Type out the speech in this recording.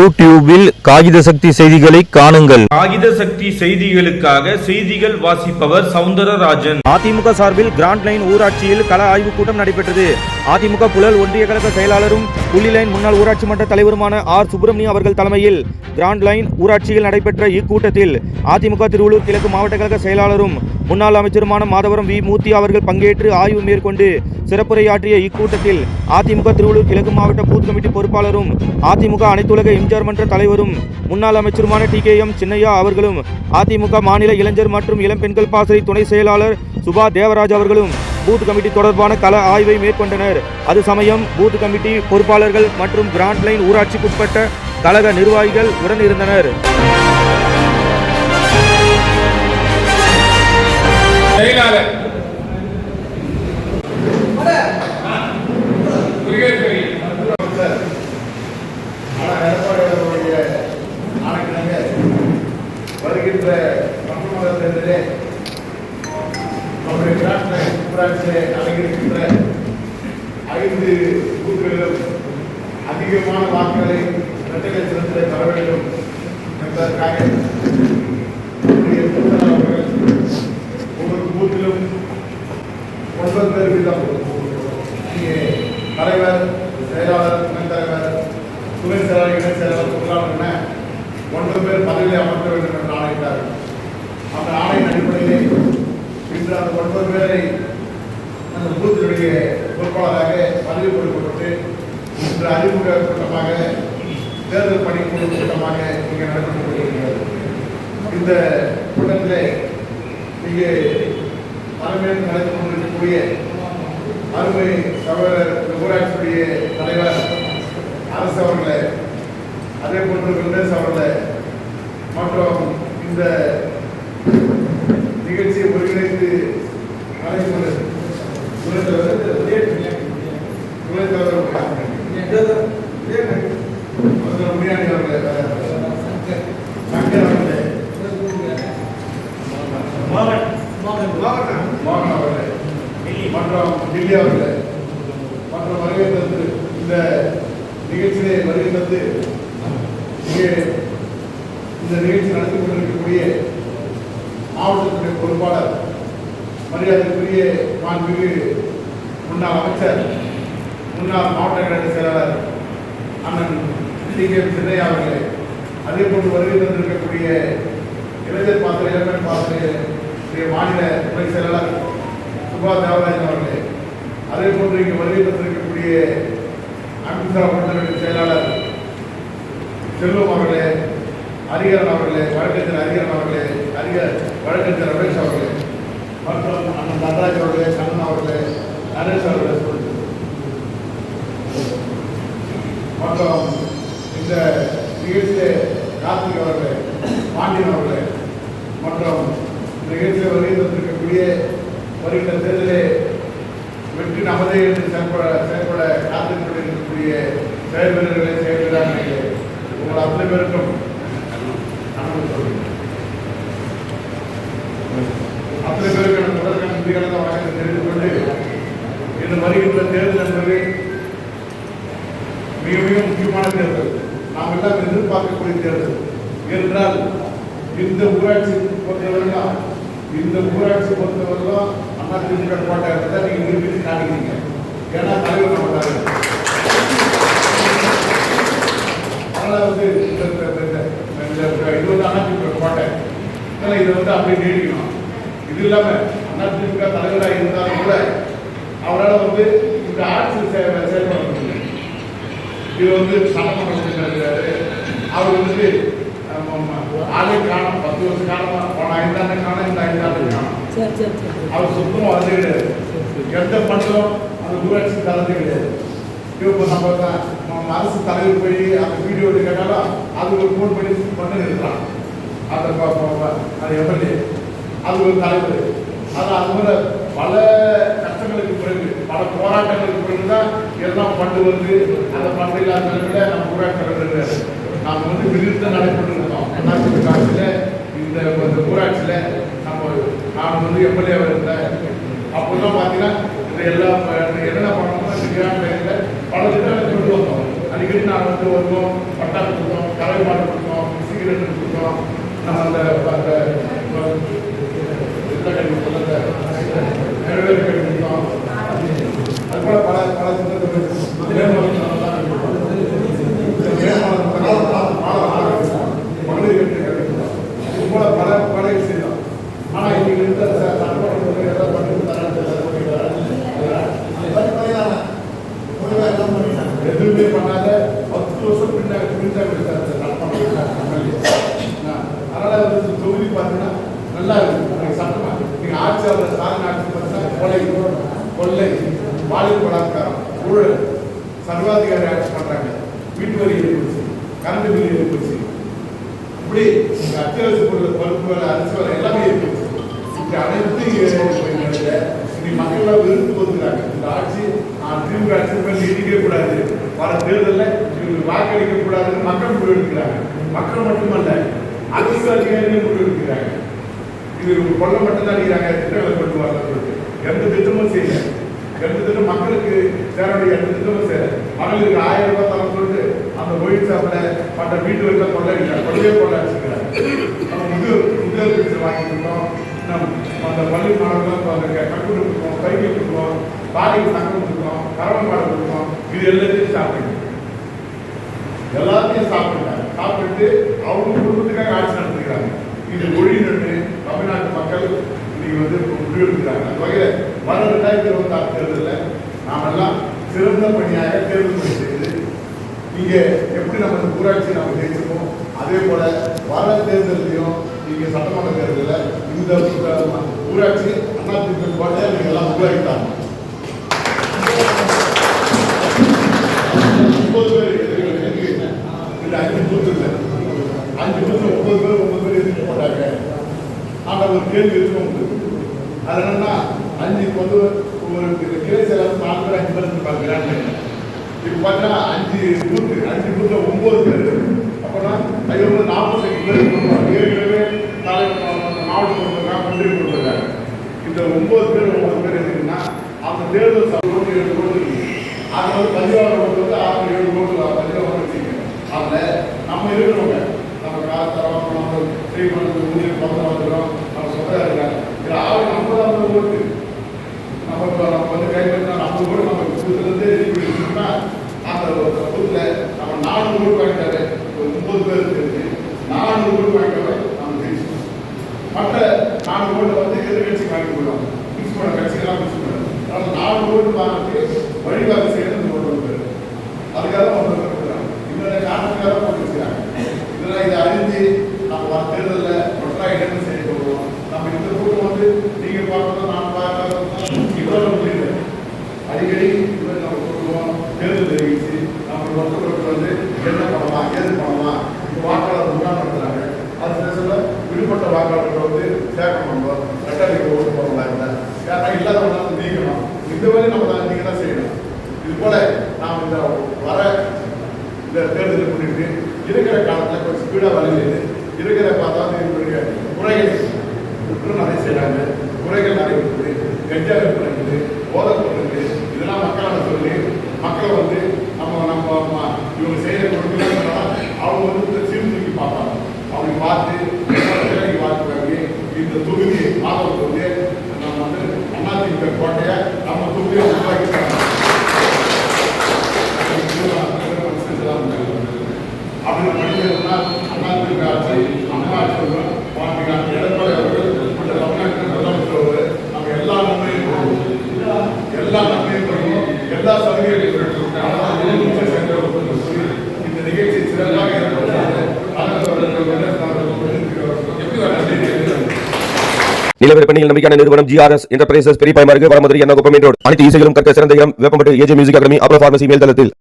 யூடியூபில் காகித சக்தி செய்திகளை காணுங்கள். காகித சக்தி செய்திகளுக்காக செய்திகள் வாசிப்பவர் சவுந்தரராஜன். அதிமுக சார்பில் கிராண்ட் லைன் ஊராட்சியில் கள ஆய்வுக் கூட்டம் நடைபெற்றது. அதிமுக புழல் ஒன்றிய கழக செயலாளரும் புள்ளி லைன் முன்னாள் ஊராட்சி மன்ற தலைவருமான ஆர் சுப்பிரமணியம் அவர்கள் தலைமையில் கிராண்ட் லைன் ஊராட்சியில் நடைபெற்ற இக்கூட்டத்தில் அதிமுக திருவள்ளூர் கிழக்கு மாவட்ட கழக செயலாளரும் முன்னாள் அமைச்சருமான மாதவரம் வி மூர்த்தி அவர்கள் பங்கேற்று ஆய்வு மேற்கொண்டு சிறப்புரையாற்றிய இக்கூட்டத்தில் அதிமுக திருவள்ளூர் கிழக்கு மாவட்ட பூத் கமிட்டி பொறுப்பாளரும் அதிமுக அனைத்துலக எம்ஜிஆர் மன்ற தலைவரும் முன்னாள் அமைச்சருமான TKM சின்னையா அவர்களும் அதிமுக மாநில இளைஞர் மற்றும் இளம் பெண்கள் பாசறை துணை செயலாளர் சுபா தேவராஜ் அவர்களும் பூத் கமிட்டி தொடர்பான கள ஆய்வை மேற்கொண்டனர். அது சமயம் பூத் கமிட்டி பொறுப்பாளர்கள் மற்றும் கிராண்ட் லைன் ஊராட்சிக்குட்பட்ட கழக நிர்வாகிகள் உடன் இருந்தனர். வருகின்ற சட்டமன்ற தேர்தலிலே நம்முடைய கிராண்ட் லைன் ஊராட்சியை அடங்கியிருக்கின்ற 5 பூத்துகளிலும் அதிகமான வாக்குகளை இரட்டை சின்னத்திலே பெற வேண்டும் என்பதற்காக நம்முடைய அவர்கள் ஒவ்வொரு பூத்திலும் 9 பேர் வீதம் இங்கே தலைவர், செயலாளர், துணைத் தலைவர், துணை செயலாளர், இணை செயலாளர் பொருளாளர் என 9 பேர் பதவியை அமர்த்த வேண்டும் என்று ஆணையிட்டார்கள். அந்த ஆணையின் அடிப்படையிலே இன்று அந்த 9 பேரை அந்த பூத்தினுடைய பொறுப்பாளராக பதவி கொடுக்கப்பட்டு இன்று அறிமுக கூட்டமாக தேர்தல் பணிக்குழு கூட்டமாக இங்கே நடைபெற்றுக் கொண்டிருக்கிறது. இந்த கூட்டத்திலே இங்கே தலைமையில் நடந்து கொண்டிருக்கக்கூடிய அருமை சகோதரர் ஊராட்சியுடைய தலைவர் அரசு அவர்களே, அதே போன்று வெங்கடேஷ் அவர்களே மற்றும் இந்த நிகழ்ச்சியை ஒருங்கிணைத்து துணைத் தலைவர் முனியாண்டி அவர்களே, சங்கர் அவர்களே, மோகன் அவர்களே மற்றும் டில்லி அவர்களே மற்றும் வருகை தந்து இந்த நிகழ்ச்சியை வருகை தந்து இங்கே இந்த நிகழ்ச்சி நடத்தி கொண்டிருக்கக்கூடிய மாவட்டத்துடைய பொறுப்பாளர், மரியாதைக்குரிய மாண்புமிகு முன்னாள் அமைச்சர், முன்னாள் மாவட்ட கழக செயலாளர் அண்ணன் TKM சின்னையா அவர்களே, அதே போன்று வருகை தந்திருக்கக்கூடிய இளைஞர் பாசறை, இளம்பெண் பாசறை மாநில துணை செயலாளர் சுபா தேவராஜன் அவர்களே, அதே போன்று இங்கே வருகை தந்திருக்கக்கூடிய அமித்ஷா மண்டல செயலாளர் செல்வம் அவர்களே, ஹரிகரன் அவர்களே, வழக்கறிஞர் ஹரிகரன் அவர்களே, வழக்கறிஞர் ரமேஷ் அவர்களே மற்றும் அண்ணன் நடராஜ் அவர்களே, கண்ணன் அவர்களே, நரேஷ் அவர்களே மற்றும் இந்த நிகழ்ச்சியிலே கார்த்திக் அவர்களே, பாண்டியன் அவர்களே மற்றும் நிகழ்ச்சியில் வருகை தந்திருக்கக்கூடிய வருகின்ற தேர்தலே வெற்றி நமதே என்று செயல்பட காத்துக் கொண்டிருக்கக்கூடிய செயல் வீரர்களே, செயல் வீரர்களே, உங்கள் அத்தனை பேருக்கும் அத்தனை பேருக்கு முதற்கான நன்றிகளை வழக்கத்தை தெரிந்து கொண்டு இன்று வருகின்ற தேர்தல் என்பது மிக மிக முக்கியமான தேர்தல். நாம் எல்லாம் எதிர்பார்க்கக்கூடிய தேர்தல். ஏனென்றால் இந்த ஊராட்சி பொறுத்தவரைக்கும் அதிமுக கோட்டை இருந்தால் நீங்கள் நிரூபித்து காட்டுகிறீங்க. ஏன்னா தலைவர் நம்மளாரு. அதனால் இது அதிமுக கோட்டை. அதனால் இதை அப்படியே நீடிக்கணும். இது இல்லாமல் அதிமுக தலைவராக இருந்தாலும் கூட அவரால் இந்த ஆட்சி செயல்பட முடியல. இது சட்டமன்றத்தில் இருக்கிறாரு. அவர் ஆளே காணும். 10 வருஷம் காலமாக போன 5 ஆண்டு காணும், இந்த 5 ஆண்டு காணும். அவர் சுத்தமாக வந்து கிடையாது. எந்த பண்டம் அந்த ஊராட்சி கலந்து கிடையாது. இப்போ நம்ம அரசு தலைவர் போய் அந்த வீடியோ கேட்டாலும் அது ஒரு ஃபோன் பண்ணி இருக்கிறான். அது எம்எல்ஏ, அது ஒரு தலைவர். ஆனால் அது போல பல கஷ்டங்களுக்கு பிறகு, பல போராட்டங்களுக்கு பிறகு தான் எல்லாம் பண்டு வந்து அந்த பண்டு இல்லாத நிலையில நம்ம ஊராட்சி தலைவர் நாம் விருத்த நடைபெற்றிருக்கோம். அதிமுக காலத்தில் இந்த ஊராட்சியில் நான் எம்எல்ஏவாக இருந்தேன். அப்போதான் பார்த்தீங்கன்னா இந்த எல்லாம் என்னென்ன பண்ணணும்னா இந்த கிராம பல திட்டங்களை கொண்டு வந்தோம். அடிக்கடி நான் வருவோம், பட்டா கொடுத்தோம், நம்ம அந்த நிறைவேறு கட்டிட்டோம். அது போல பல மகளிர் கட்டிட்டோம். இது போல பல விஷயம். ஆனால் இன்னைக்கு இருந்த சட்டமன்ற ஏதாவது பண்ணி எதுவுமே பண்ணாத 10 வருஷம் பின்னாடி அதனால தொகுதி பார்த்தீங்கன்னா நல்லா இருக்கு. சட்டமா நீங்க ஆட்சியாளர் சாதனை ஆட்சி பார்த்தீங்கன்னா கொள்ளை பாலியல் பலாத்காரம் ஊழல் சர்வாதிகாரி ஆட்சி பண்றாங்க. வீட்டு வரி ஏற்படுச்சு, கரண்ட் பில் ஏற்படுச்சு, இப்படி அத்தியாவசிய பொருள் பருப்பு வேலை அரிசி வேலை எல்லாமே ஏற்படுச்சு. இப்படி அனைத்து இன்னைக்கு மக்கள் விருது போதுங்கிறாங்க. இந்த ஆட்சி திமுக ஆட்சி நீடிக்க கூடாது, வர தேர்தலில் இவங்களுக்கு வாக்களிக்க கூடாதுன்னு மக்கள் முடிவு எடுக்கிறாங்க. மக்கள் மட்டுமல்ல அரசு அதிகாரிகள் முடிவு எடுக்கிறாங்க. இது கொள்ள மட்டும்தான் அடிக்கிறாங்க, திட்டங்களை கொண்டு வரல சொல்லிட்டு எந்த திட்டமும் செய்யல. எந்த திட்டம் மக்களுக்கு சேரக்கூடிய எந்த திட்டமும் செய்யல. மகளிருக்கு 1000 ரூபாய் தரம் சொல்லிட்டு அந்த ஒயின் ஷாப்ல மற்ற வீட்டு வரையில கொள்ளையடிக்கிறாங்க, கொள்ள அடிச்சுக்கிறாங்க. நம்ம முதியோர் பென்ஷன் வாங்கிக்கிறோம், அந்த பள்ளி மாணவர்கள் கட்டுரை கொடுக்கணும், சைக்கிள் கொடுக்கணும், பாலிக்கு தங்கம் கொடுக்கணும், கரவன் பாடம் கொடுக்கணும். இது எல்லாத்தையும் சாப்பிடுங்க, எல்லாத்தையும் சாப்பிட்டுட்டாங்க. சாப்பிட்டு அவங்க குடும்பத்துக்காக ஆட்சி நடத்துக்கிறாங்க. இது ஒழின்னு தமிழ்நாட்டு மக்கள் இன்னைக்கு முடிவெடுக்கிறாங்க. அந்த வகையில் வர 2026 தேர்தலில் நாம் எல்லாம் சிறந்த பணியாக தேர்தல் பணி செய்து இங்கே எப்படி நம்ம ஊராட்சி நம்ம ஜெயிச்சிருக்கோம், அதே போல வர தேர்தலையும் நீங்க சட்டமன்ற தேர்தலில் இந்த ஊராட்சி அதிமுக கோட்டையை நீங்க எல்லாம் உருவாக்கிட்டாங்க. 9 பேர் இந்த 5 பூத்து இல்லை, 5 பூத்து 9 பேர் எதிர்த்து போட்டாங்க. ஆனால் ஒரு கேள்வி இருக்கும், அது என்னன்னா 5 ஒரு கிளை செயலாளர் 4 பேர் 5 பேர் இருப்பாங்க. இப்போ பார்த்தீங்கன்னா 5 பூத்து 9 பேர். அப்போனா அது 45 பேர் ஏற்கனவே மாவட்ட கொண்டு கொடுத்துருக்காங்க. இந்த 9 பேர் எதுக்குன்னா அந்த தேர்தல் சபை 7 கோடி அது 16 கோடி 6-7 கோடி 15 வச்சுக்கோங்க. அதில் நம்ம இருக்கிறவங்க நம்ம காலத்தரம் நம்ம செய்வது ஊதியம் பணம் வந்துடும், நம்ம சொந்தம் இருக்காங்க. இதில் 50 ஓட்டு நம்ம கைப்பற்றினா 50 கோடி நம்ம புதுலேருந்து எழுதினா அந்த புதுல நம்ம 400 கோடி வாங்கிட்டாரு. 9 பேர் இருக்கு, 400 கோடி வாங்கிட்டாரு நம்ம ஜெயிச்சோம். மற்ற 4 கோடி எதிர்கட்சி வாங்கி போயிடும், மிக்ஸ் பண்ண கட்சிகள்லாம் மிக்ஸ் பண்ணணும். அதனால 4 கோடி வாங்கிட்டு வழிபாடு செய்யணும் ஒரு பேர். அதுக்காக அவங்க இந்த காரணத்துக்காக போட்டு வச்சுக்கிறாங்க. இதெல்லாம் இதை அறிஞ்சு நம்ம தேர்தலில் ஒன்றாக இடம் செய்ய போகிறோம். நம்ம இந்த கூட்டம் நீங்க பார்க்கணும், நான் பார்க்கணும், இவ்வளவு முடியல. அடிக்கடி இவர் நம்ம கூட்டுவோம், தேர்தல் தெரிவிச்சு நம்ம ஒருத்தருக்கு என்ன பண்ணலாம், ஏது பண்ணலாம். இப்போ வாக்காளர் முகாம் நடத்துறாங்க. அது சில விடுபட்ட வாக்காளர்கள் சேர்க்கணும், ரெட்டாளிக்கு ஓட்டு போடலாம். யாரா இல்லாதவங்க நீக்கணும். இந்த வரை நம்ம நீங்க தான் செய்யணும். இது போல நாம் இந்த வர இந்த தேர்தலை முன்னிட்டு இருக்கிற காலத்தில் கொஞ்சம் ஸ்பீடாக வரையில இருக்கிற பார்த்தா குறைகள் குற்றம் நிறைய செய்கிறாங்க. குறைகள் நிறைய இருக்குது, கஞ்சா விற்பனை இருக்குது, போதை பொருள் இதெல்லாம் மக்களால் சொல்லி மக்களை நம்ம இவங்க செய்கிற கொடுக்கலாம். அவங்க சீர்தூக்கி பார்ப்பாங்க. அப்படி பார்த்து வாக்கு வாங்கி இந்த தொகுதி மாதம் தொகுதியை நம்ம அதிமுக கோட்டையை நம்ம தொகுதியை உருவாக்கிட்டாங்க. அப்படி பண்ணினா அதிமுக ஆட்சி அம்மா ஆட்சி பாட்டிக்கான எடப்பாடி அவர்கள் தமிழ்நாட்டில் முதலமைச்சர் நம்ம எல்லா நன்மையும் பண்ணுவோம், எல்லா சலுகைகளையும் இந்த நிகழ்ச்சி சிறப்பாக நிலவர பணியில் நம்பிக்கையான நிறுவனம் GRS என்டர்பிரைசஸ் பெரியபாய்மார்க்கு வடமதுரை எண்ணகுப்பம் ரோடு. அனைத்து இசைகளும் கற்க சிறந்த இடம் வேப்பம்பட்டு AJ மியூசிக் அகாடமி அப்ரோ பார்மசி மேல்தளத்தில்.